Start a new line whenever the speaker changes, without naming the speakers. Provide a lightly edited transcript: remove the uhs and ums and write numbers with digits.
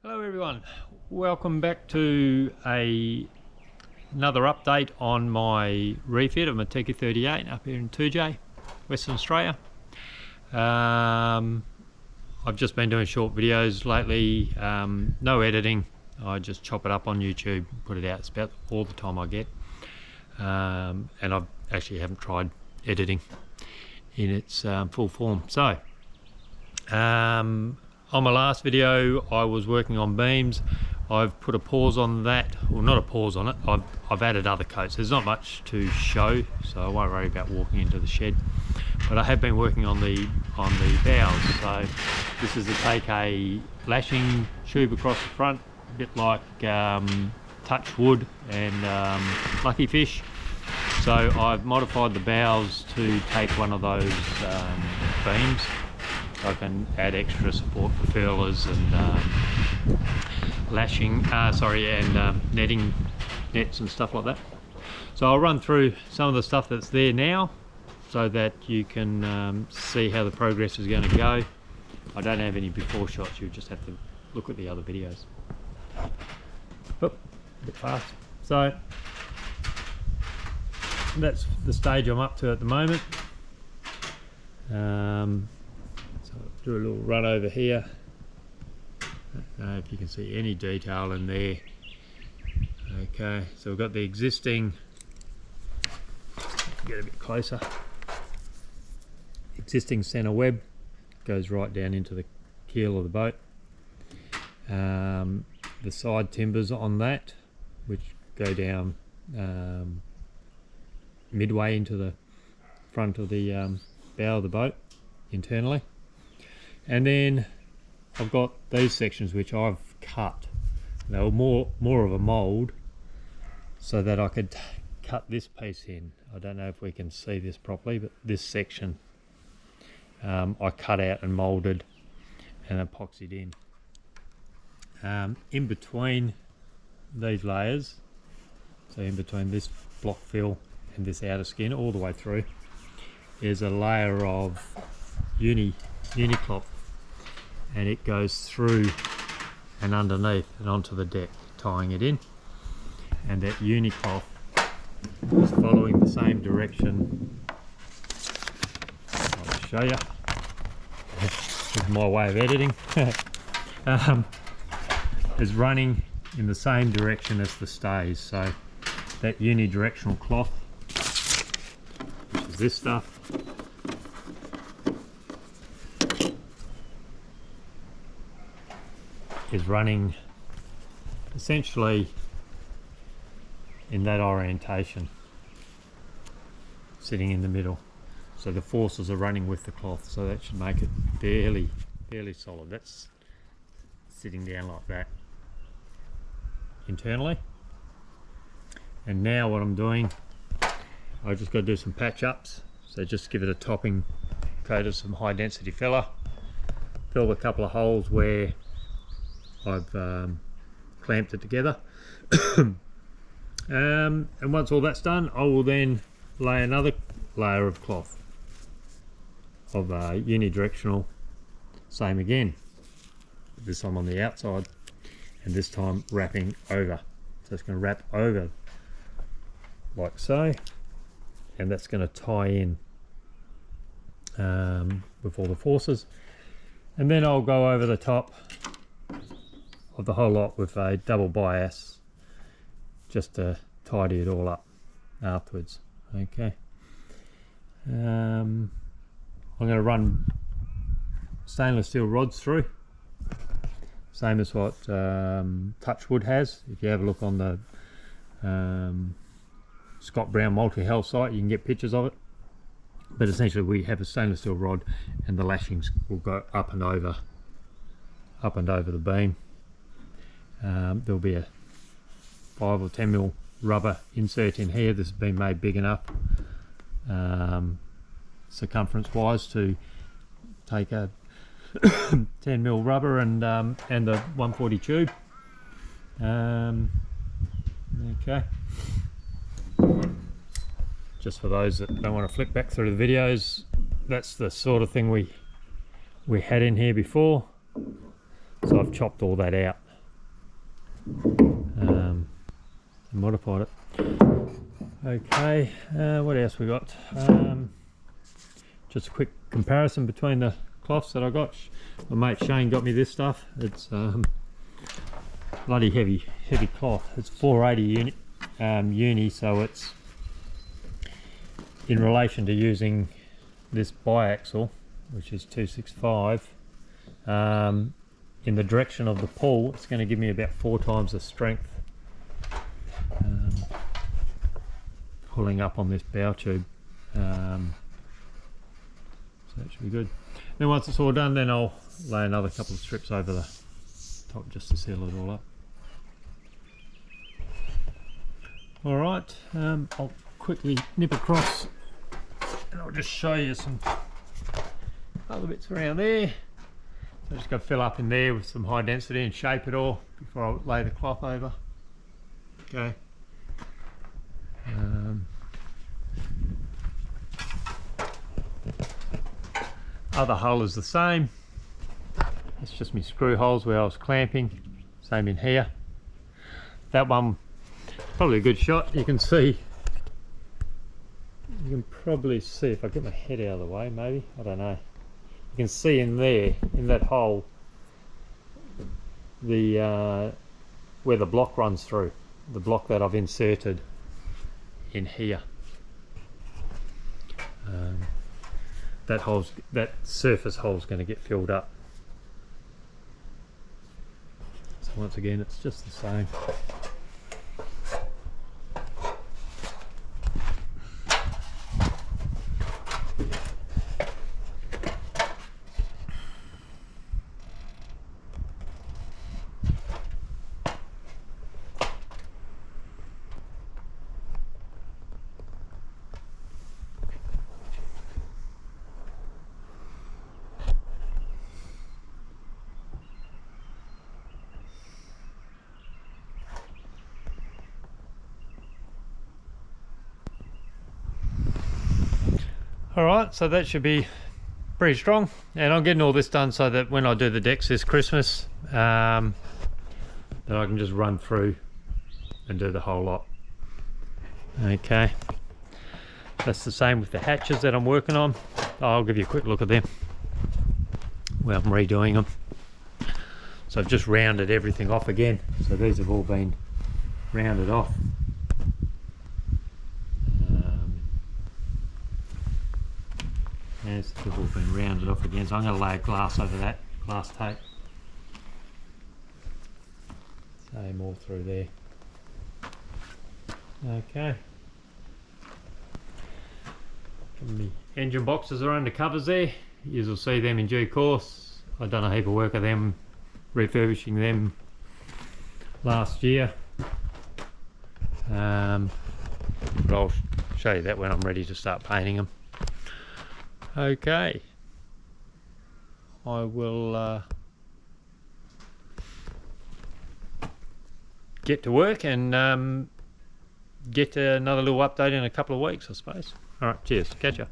Hello everyone, welcome back to another update on my refit of my Pt1 up here in 2J, Western Australia. I've just been doing short videos lately, no editing. I just chop it up on YouTube, put it out. It's about all the time I get, and I actually haven't tried editing in its full form. So on my last video I was working on beams. I've put a pause on that, well, not a pause on it, I've added other coats. There's not much to show, so I won't worry about walking into the shed, but I have been working on the bows. So this is to take a lashing tube across the front, a bit like touch wood and lucky fish. So I've modified the bows to take one of those beams. I can add extra support for furlers and lashing, and netting nets and stuff like that. So I'll run through some of the stuff that's there now so that you can see how the progress is going to go. I don't have any before shots, you just have to look at the other videos. Oh, a bit fast. So that's the stage I'm up to at the moment. Do a little run over here. I don't know if you can see any detail in there. Okay, so we've got the existing, get a bit closer, existing centre web goes right down into the keel of the boat. The side timbers on that, which go down midway into the front of the bow of the boat internally. And then I've got these sections which I've cut. They were more of a mould so that I could cut this piece in. I don't know if we can see this properly, but this section I cut out and moulded and epoxied in. In between these layers, so in between this block fill and this outer skin all the way through, is a layer of Uni-cloth, and it goes through and underneath and onto the deck, tying it in. And that Uni-cloth is following the same direction. I'll show you. This is my way of editing. Is running in the same direction as the stays. So that unidirectional cloth, which is this stuff, is running essentially in that orientation, sitting in the middle. So the forces are running with the cloth, so that should make it fairly solid. That's sitting down like that internally. And now what I'm doing, I've just got to do some patch ups. So just give it a topping coat of some high density filler, fill a couple of holes where I've clamped it together. And once all that's done, I will then lay another layer of cloth of unidirectional, same again, this time on the outside and this time wrapping over. So it's going to wrap over like so, and that's going to tie in with all the forces, and then I'll go over the top of the whole lot with a double bias just to tidy it all up afterwards. Okay, I'm going to run stainless steel rods through, same as what Touchwood has. If you have a look on the Scott Brown multi-hull site, you can get pictures of it. But essentially we have a stainless steel rod, and the lashings will go up and over the beam. There'll be a 5 or 10 mil rubber insert in here. This has been made big enough circumference wise to take a 10 mil rubber and the 140 tube. Okay, just for those that don't want to flick back through the videos, that's the sort of thing we had in here before. So I've chopped all that out and modified it. Okay, what else we got? Just a quick comparison between the cloths that I got. My mate Shane got me this stuff. It's bloody heavy cloth. It's 480 uni, so it's in relation to using this biaxle, which is 265. In the direction of the pull, it's going to give me about 4 times the strength pulling up on this bow tube. So that should be good. Then once it's all done, then I'll lay another couple of strips over the top just to seal it all up. Alright, I'll quickly nip across and I'll just show you some other bits around there. So I'm just going to fill up in there with some high density and shape it all before I lay the cloth over. Okay. Other hull is the same. It's just my screw holes where I was clamping. Same in here. That one, probably a good shot. You can probably see if I get my head out of the way, maybe. I don't know. You can see in there, in that hole, the where the block runs through. The block that I've inserted in here. That surface hole is going to get filled up. So once again, it's just the same. Alright, so that should be pretty strong, and I'm getting all this done so that when I do the decks this Christmas, that I can just run through and do the whole lot. Okay, that's the same with the hatches that I'm working on. I'll give you a quick look at them. Well, I'm redoing them. So I've just rounded everything off again. So these have all been rounded off. Yes, they've all been rounded off again, so I'm going to lay a glass over that, glass tape. Same all through there. Okay. The engine boxes are under covers there. You will see them in due course. I've done a heap of work of them, refurbishing them last year. But I'll show you that when I'm ready to start painting them. Okay, I will get to work and get another little update in a couple of weeks, I suppose. Alright, cheers, catch ya.